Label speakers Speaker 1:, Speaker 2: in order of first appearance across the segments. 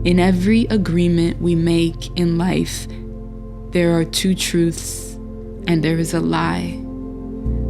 Speaker 1: In every agreement we make in life, there are two truths and there is a lie.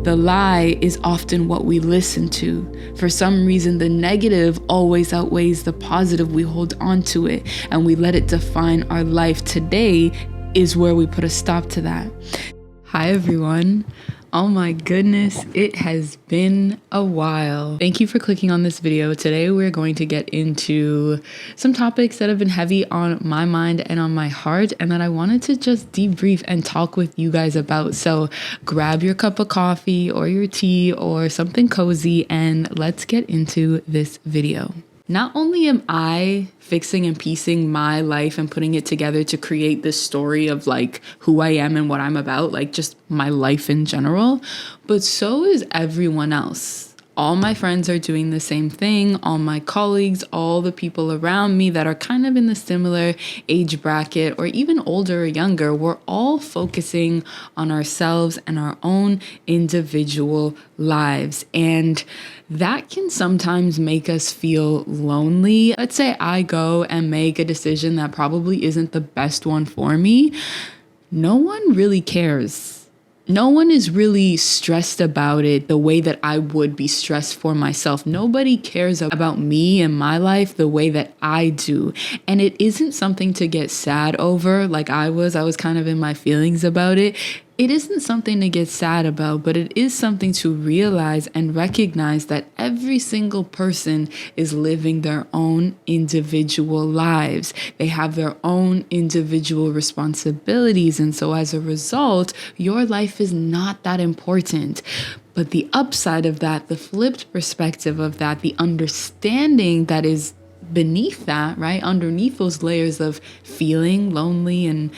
Speaker 1: The lie is often what we listen to. For some reason, the negative always outweighs the positive. We hold on to it and we let it define our life. Today is where we put a stop to that. Hi, everyone. Oh my goodness, it has been a while. Thank you for clicking on this video. Today we're going to get into some topics that have been heavy on my mind and on my heart and that I wanted to just debrief and talk with you guys about. So grab your cup of coffee or your tea or something cozy and let's get into this video. Not only am I fixing and piecing my life and putting it together to create this story of like who I am and what I'm about, like just my life in general, but so is everyone else. All my friends are doing the same thing. All my colleagues, all the people around me that are kind of in the similar age bracket or even older or younger, we're all focusing on ourselves and our own individual lives. And that can sometimes make us feel lonely. Let's say I go and make a decision that probably isn't the best one for me. No one really cares. No one is really stressed about it the way that I would be stressed for myself. Nobody cares about me and my life the way that I do. And it isn't something to get sad over like I was kind of in my feelings about it. It isn't something to get sad about, but it is something to realize and recognize that every single person is living their own individual lives. They have their own individual responsibilities. And so as a result, your life is not that important. But the upside of that, the flipped perspective of that, the understanding that is beneath that, right? Underneath those layers of feeling lonely and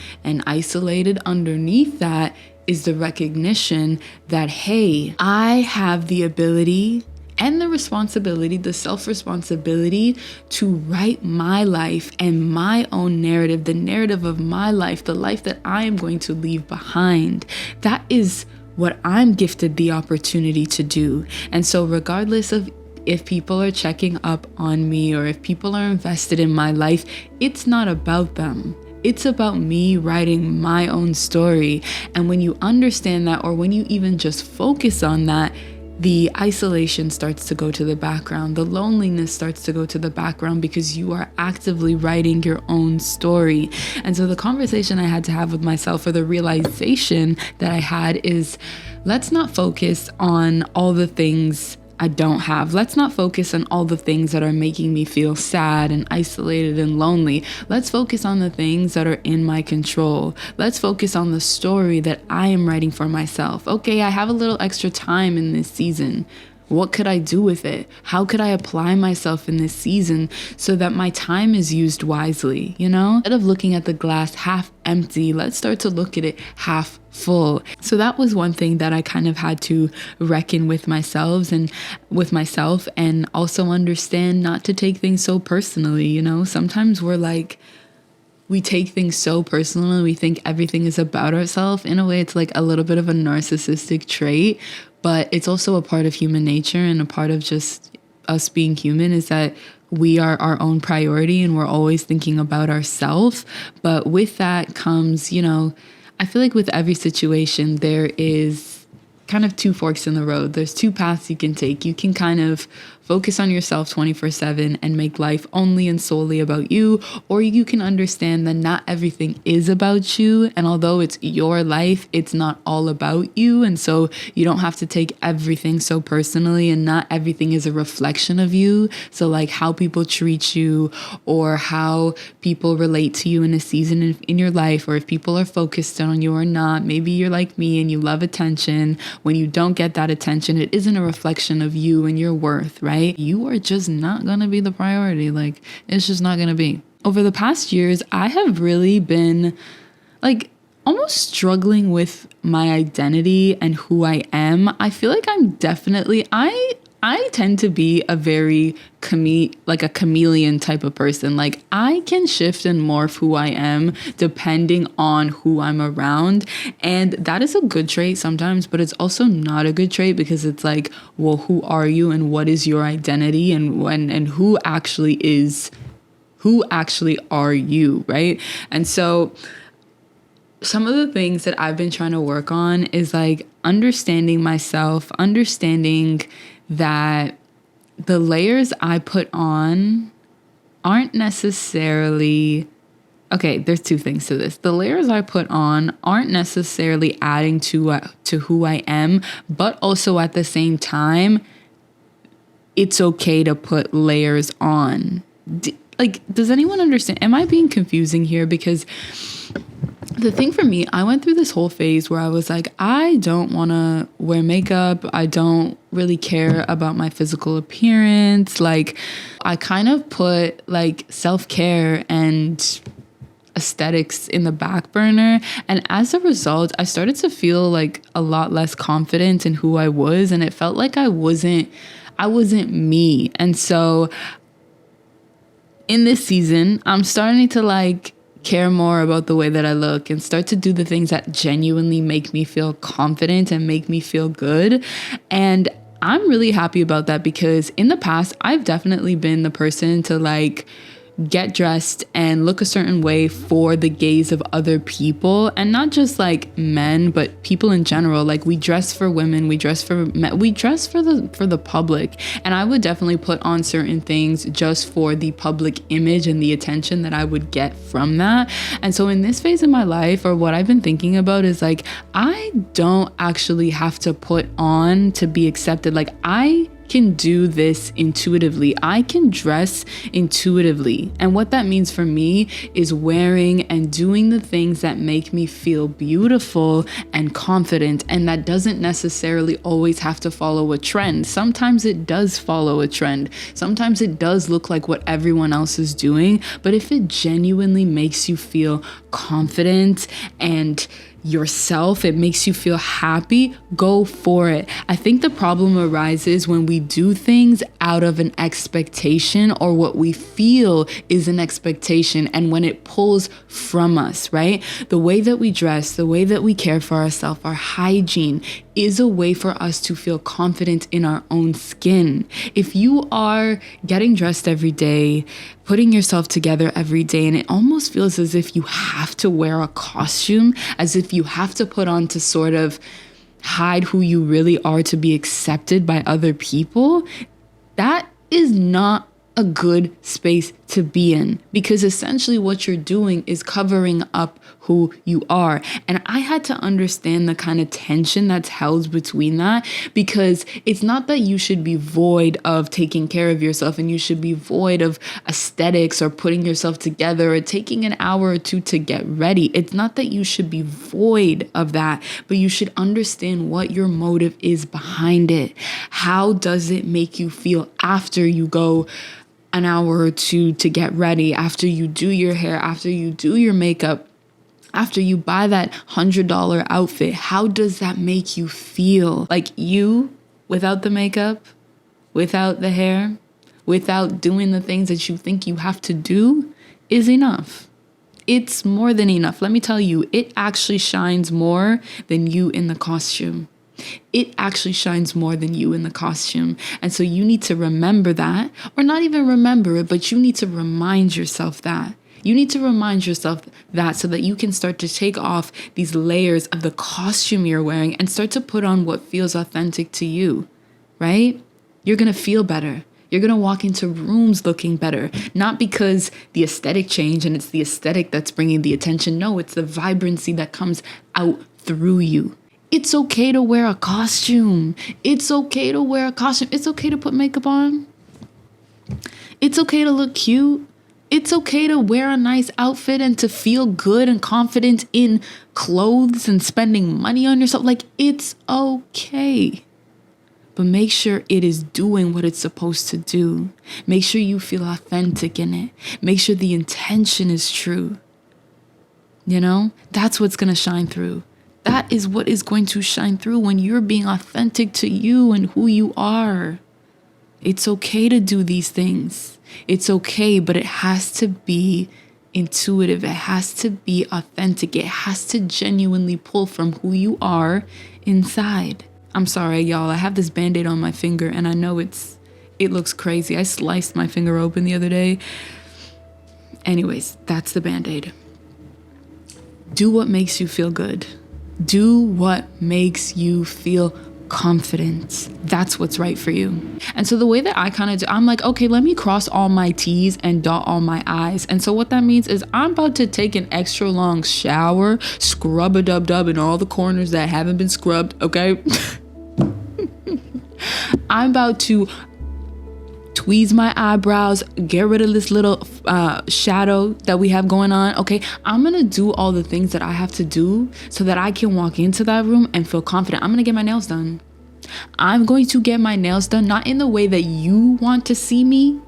Speaker 1: isolated, underneath that is the recognition that, hey, I have the ability and the responsibility, the self-responsibility to write my life and my own narrative, the narrative of my life, the life that I am going to leave behind. That is what I'm gifted the opportunity to do. And so regardless of if people are checking up on me or if people are invested in my life, it's not about them. It's about me writing my own story. And when you understand that, or when you even just focus on that, the isolation starts to go to the background. The loneliness starts to go to the background because you are actively writing your own story. And so the conversation I had to have with myself, or the realization that I had, is let's not focus on all the things I don't have. Let's not focus on all the things that are making me feel sad and isolated and lonely. Let's focus on the things that are in my control. Let's focus on the story that I am writing for myself. Okay, I have a little extra time in this season. What could I do with it? How could I apply myself in this season so that my time is used wisely, you know? Instead of looking at the glass half empty, let's start to look at it half full. So that was one thing that I kind of had to reckon with myself and also understand not to take things so personally, you know? Sometimes we take things so personally, we think everything is about ourselves. In a way, it's like a little bit of a narcissistic trait, but it's also a part of human nature and a part of just us being human, is that we are our own priority and we're always thinking about ourselves. But with that comes, you know, I feel like with every situation, there is kind of two forks in the road. There's two paths you can take. You can kind of focus on yourself 24/7 and make life only and solely about you, or you can understand that not everything is about you, and although it's your life, it's not all about you, and so you don't have to take everything so personally, and not everything is a reflection of you. So like how people treat you or how people relate to you in a season in your life, or if people are focused on you or not. Maybe you're like me and you love attention. When you don't get that attention, it isn't a reflection of you and your worth, right? You are just not going to be the priority. Like, it's just not going to be. Over the past years, I have really been like almost struggling with my identity and who I am. I feel like I'm definitely, I tend to be a very a chameleon type of person. Like I can shift and morph who I am depending on who I'm around. And that is a good trait sometimes, but it's also not a good trait because it's like, well, who are you and what is your identity and who actually is Who actually are you, right? And so some of the things that I've been trying to work on is like understanding myself, understanding that the layers I put on aren't necessarily, okay, there's two things to this. The layers I put on aren't necessarily adding to who I am, but also at the same time, it's okay to put layers on. Does anyone understand? Am I being confusing here? Because the thing for me, I went through this whole phase where I was like, I don't want to wear makeup. I don't really care about my physical appearance. Like, I kind of put like self-care and aesthetics in the back burner. And as a result, I started to feel like a lot less confident in who I was. And it felt like I wasn't me. And so in this season, I'm starting to like care more about the way that I look and start to do the things that genuinely make me feel confident and make me feel good. And I'm really happy about that because in the past, I've definitely been the person to like get dressed and look a certain way for the gaze of other people, and not just like men, but people in general. Like, we dress for women, we dress for men, we dress for the public. And I would definitely put on certain things just for the public image and the attention that I would get from that. And so in this phase of my life, or what I've been thinking about is like, I don't actually have to put on to be accepted. Like, I can do this intuitively. I can dress intuitively. And what that means for me is wearing and doing the things that make me feel beautiful and confident. And that doesn't necessarily always have to follow a trend. Sometimes it does follow a trend. Sometimes it does look like what everyone else is doing. But if it genuinely makes you feel confident and yourself, it makes you feel happy, go for it. I think the problem arises when we do things out of an expectation, or what we feel is an expectation, and when it pulls from us, right? The way that we dress, the way that we care for ourselves, our hygiene is a way for us to feel confident in our own skin. If you are getting dressed every day, putting yourself together every day, and it almost feels as if you have to wear a costume, as if you have to put on to sort of hide who you really are to be accepted by other people, that is not a good space to be in, because essentially what you're doing is covering up who you are. And I had to understand the kind of tension that's held between that, because it's not that you should be void of taking care of yourself and you should be void of aesthetics or putting yourself together or taking an hour or two to get ready. It's not that you should be void of that, but you should understand what your motive is behind it. How does it make you feel after you go an hour or two to get ready, after you do your hair, after you do your makeup, after you buy that $100 outfit? How does that make you feel? Like, you, without the makeup, without the hair, without doing the things that you think you have to do, is enough. It's more than enough. Let me tell you, it actually shines more than you in the costume. It actually shines more than you in the costume. And so you need to remember that, or not even remember it, but you need to remind yourself that. You need to remind yourself that, so that you can start to take off these layers of the costume you're wearing and start to put on what feels authentic to you, right? You're going to feel better. You're going to walk into rooms looking better, not because the aesthetic changed and it's the aesthetic that's bringing the attention. No, it's the vibrancy that comes out through you. It's okay to wear a costume. It's okay to wear a costume. It's okay to put makeup on. It's okay to look cute. It's okay to wear a nice outfit and to feel good and confident in clothes and spending money on yourself. Like, it's okay. But make sure it is doing what it's supposed to do. Make sure you feel authentic in it. Make sure the intention is true. You know, that's what's going to shine through. That is what is going to shine through when you're being authentic to you and who you are. It's okay to do these things. It's okay, but it has to be intuitive. It has to be authentic. It has to genuinely pull from who you are inside. I'm sorry, y'all. I have this Band-Aid on my finger, and I know it looks crazy. I sliced my finger open the other day. Anyways, that's the Band-Aid. Do what makes you feel good. Do what makes you feel confident. That's what's right for you. And so the way that I kind of do, I'm like, okay, let me cross all my T's and dot all my I's. And so what that means is I'm about to take an extra long shower, scrub a dub in all the corners that haven't been scrubbed, okay? I'm about to tweeze my eyebrows, get rid of this little shadow that we have going on. Okay, I'm gonna do all the things that I have to do so that I can walk into that room and feel confident. I'm gonna get my nails done. I'm going to get my nails done, not in the way that you want to see me,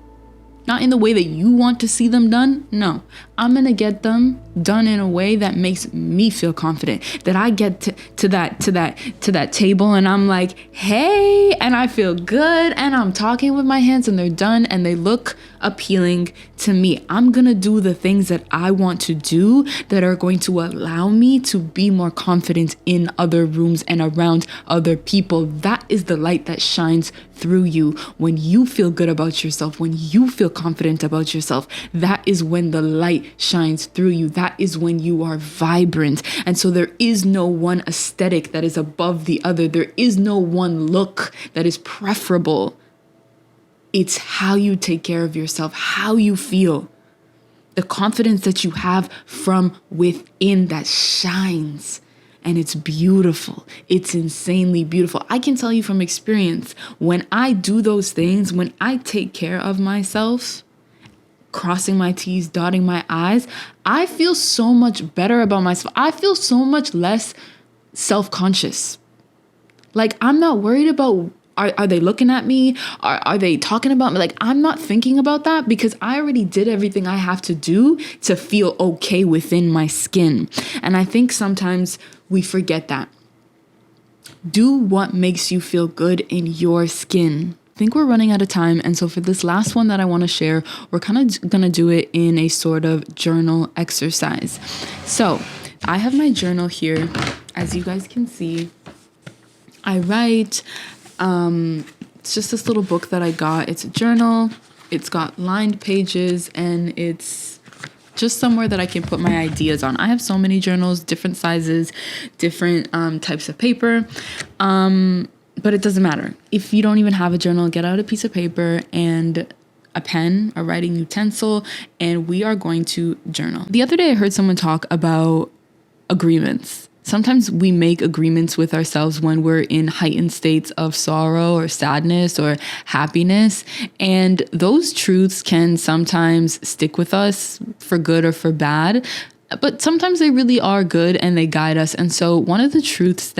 Speaker 1: not in the way that you want to see them done. No, I'm gonna get them done in a way that makes me feel confident, that I get to that table and I'm like, hey, and I feel good and I'm talking with my hands and they're done and they look appealing to me. I'm gonna do the things that I want to do that are going to allow me to be more confident in other rooms and around other people. That is the light that shines through you. When you feel good about yourself, when you feel confident about yourself, that is when the light shines through you. That is when you are vibrant. And so there is no one aesthetic that is above the other. There is no one look that is preferable. It's how you take care of yourself, how you feel, the confidence that you have from within that shines. And it's beautiful. It's insanely beautiful. I can tell you from experience, when I do those things, when I take care of myself, crossing my T's, dotting my I's, I feel so much better about myself. I feel so much less self-conscious. Like, I'm not worried about, are they looking at me? Are they talking about me? Like, I'm not thinking about that because I already did everything I have to do to feel okay within my skin. And I think sometimes we forget that. Do what makes you feel good in your skin. I think we're running out of time. And so for this last one that I want to share, we're kind of going to do it in a sort of journal exercise. So I have my journal here. As you guys can see, I write. It's just this little book that I got. It's a journal. It's got lined pages and it's just somewhere that I can put my ideas on. I have so many journals, different sizes, different types of paper. But it doesn't matter. If you don't even have a journal, get out a piece of paper and a pen, a writing utensil, and we are going to journal. The other day I heard someone talk about agreements. Sometimes we make agreements with ourselves when we're in heightened states of sorrow or sadness or happiness. And those truths can sometimes stick with us for good or for bad. But sometimes they really are good and they guide us. And so one of the truths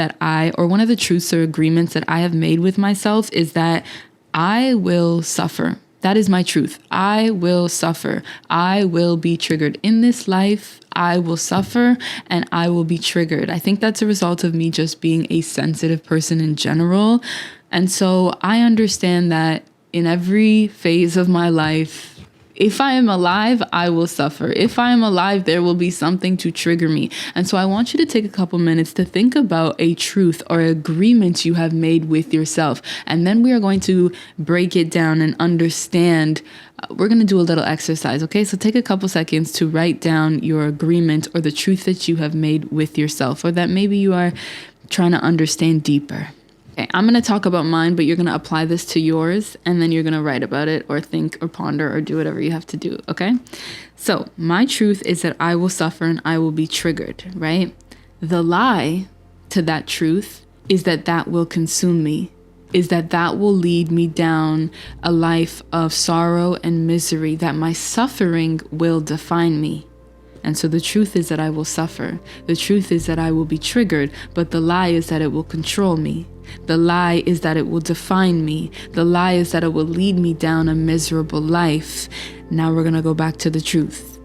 Speaker 1: or agreements that I have made with myself is that I will suffer. That is my truth. I will suffer. I will be triggered in this life. I will suffer and I will be triggered. I think that's a result of me just being a sensitive person in general. And so I understand that in every phase of my life, if I am alive, I will suffer. If I am alive, there will be something to trigger me. And so I want you to take a couple minutes to think about a truth or agreement you have made with yourself. And then we are going to break it down and understand. We're going to do a little exercise, okay? So take a couple seconds to write down your agreement or the truth that you have made with yourself or that maybe you are trying to understand deeper. Okay, I'm going to talk about mine, but you're going to apply this to yours and then you're going to write about it or think or ponder or do whatever you have to do, okay? So my truth is that I will suffer and I will be triggered, right? The lie to that truth is that that will consume me, is that that will lead me down a life of sorrow and misery, that my suffering will define me. And so the truth is that I will suffer. The truth is that I will be triggered, but the lie is that it will control me. The lie is that it will define me. The lie is that it will lead me down a miserable life. Now we're going to go back to the truth.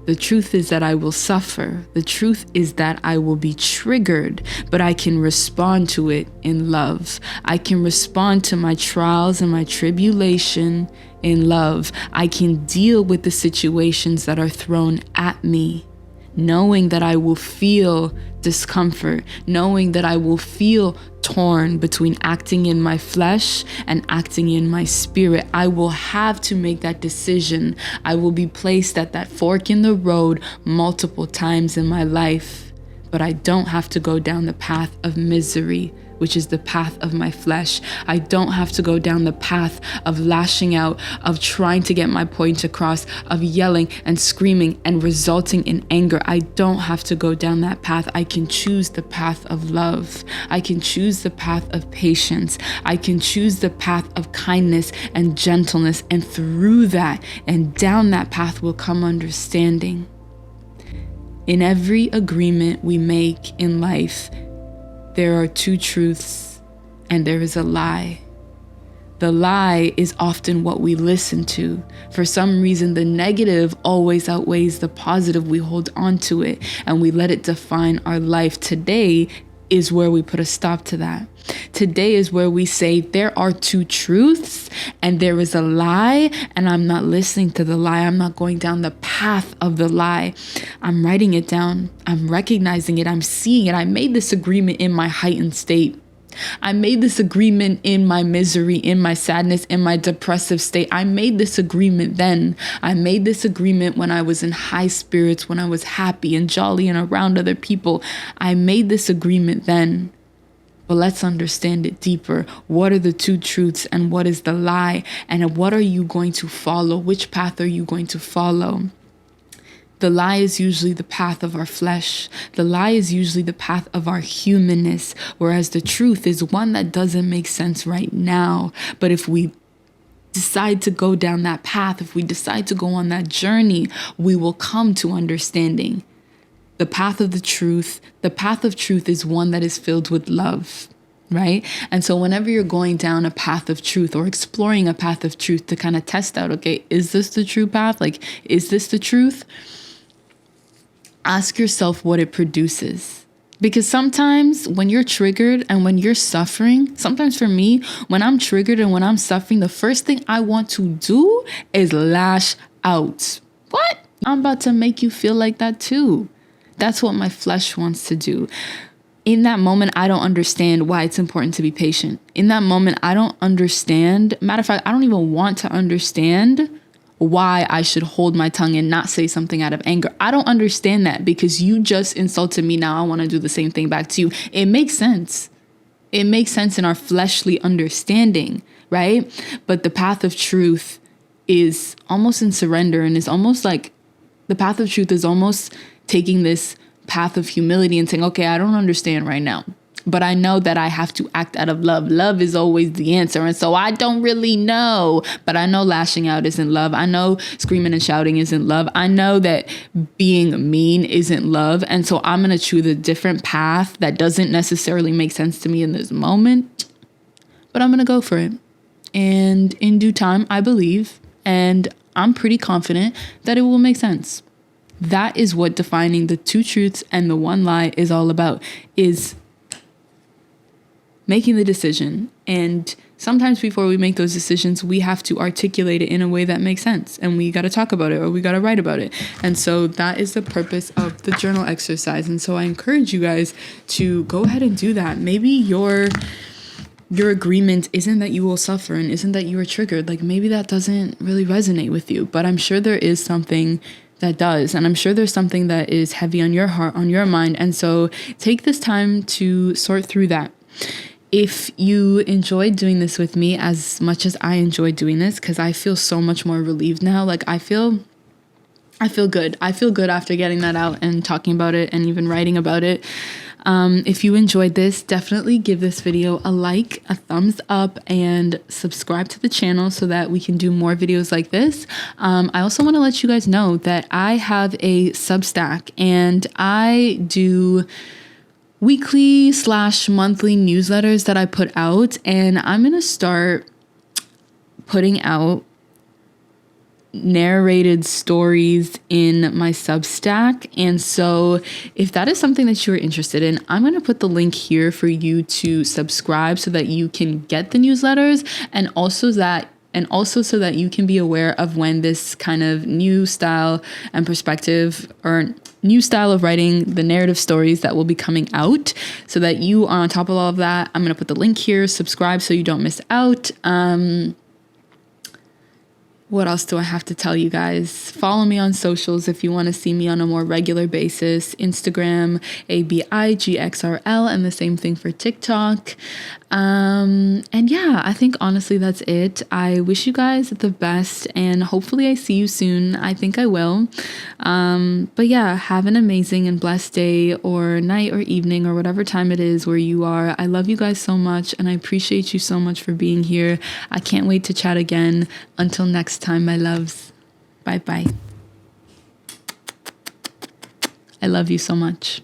Speaker 1: The truth is that I will suffer. The truth is that I will be triggered, but I can respond to it in love. I can respond to my trials and my tribulation in love. I can deal with the situations that are thrown at me, knowing that I will feel discomfort, knowing that I will feel torn between acting in my flesh and acting in my spirit. I will have to make that decision. I will be placed at that fork in the road multiple times in my life, but I don't have to go down the path of misery, which is the path of my flesh. I don't have to go down the path of lashing out, of trying to get my point across, of yelling and screaming and resulting in anger. I don't have to go down that path. I can choose the path of love. I can choose the path of patience. I can choose the path of kindness and gentleness. And through that and down that path will come understanding. In every agreement we make in life, there are two truths and there is a lie. The lie is often what we listen to. For some reason, the negative always outweighs the positive. We hold on to it and we let it define our life. Today is where we put a stop to that. Today is where we say there are two truths and there is a lie, and I'm not listening to the lie. I'm not going down the path of the lie. I'm writing it down. I'm recognizing it. I'm seeing it. I made this agreement in my heightened state. I made this agreement in my misery, in my sadness, in my depressive state. I made this agreement then. I made this agreement when I was in high spirits, when I was happy and jolly and around other people. I made this agreement then. But let's understand it deeper. What are the two truths and what is the lie? And what are you going to follow? Which path are you going to follow? The lie is usually the path of our flesh. The lie is usually the path of our humanness, whereas the truth is one that doesn't make sense right now. But if we decide to go down that path, if we decide to go on that journey, we will come to understanding. The path of truth is one that is filled with love, right? And so whenever you're going down a path of truth or exploring a path of truth to kind of test out, okay, is this the true path? Like, is this the truth? Ask yourself what it produces. Because sometimes when you're triggered and when you're suffering, sometimes for me, when I'm triggered and when I'm suffering, the first thing I want to do is lash out. What? I'm about to make you feel like that too. That's what my flesh wants to do. In that moment, I don't understand why it's important to be patient. In that moment, I don't understand. Matter of fact, I don't even want to understand why I should hold my tongue and not say something out of anger. I don't understand that because you just insulted me. Now I want to do the same thing back to you. It makes sense. It makes sense in our fleshly understanding, right? But the path of truth is almost in surrender, and it's almost like the path of truth is almost taking this path of humility and saying, okay, I don't understand right now, but I know that I have to act out of love. Love is always the answer. And so I don't really know, but I know lashing out isn't love. I know screaming and shouting isn't love. I know that being mean isn't love. And so I'm going to choose a different path that doesn't necessarily make sense to me in this moment, but I'm going to go for it. And in due time, I believe, and I'm pretty confident that it will make sense. That is what defining the two truths and the one lie is all about, is making the decision. And sometimes before we make those decisions, we have to articulate it in a way that makes sense. And we got to talk about it, or we got to write about it. And so that is the purpose of the journal exercise. And so I encourage you guys to go ahead and do that. Maybe your agreement isn't that you will suffer and isn't that you are triggered. Like, maybe that doesn't really resonate with you, but I'm sure there is something that does. And I'm sure there's something that is heavy on your heart, on your mind. And so take this time to sort through that. If you enjoyed doing this with me as much as I enjoyed doing this, because I feel so much more relieved now. Like, I feel good. I feel good after getting that out and talking about it and even writing about it. If you enjoyed this, definitely give this video a like, a thumbs up, and subscribe to the channel so that we can do more videos like this. I also want to let you guys know that I have a Substack, and I do weekly/monthly newsletters that I put out, and I'm going to start putting out narrated stories in my Substack. And so if that is something that you're interested in, I'm going to put the link here for you to subscribe so that you can get the newsletters, and also so that you can be aware of when this kind of new style and perspective, or new style of writing, the narrative stories that will be coming out, so that you are on top of all of that. I'm going to put the link here. Subscribe so you don't miss out. What else do I have to tell you guys? Follow me on socials if you want to see me on a more regular basis. Instagram, ABIGXRL, and the same thing for TikTok. And yeah, I think honestly that's it. I wish you guys the best, and hopefully I see you soon. I think I will. But yeah, have an amazing and blessed day or night or evening or whatever time it is where you are. I love you guys so much, and I appreciate you so much for being here. I can't wait to chat again. Until next time, my loves. Bye bye. I love you so much.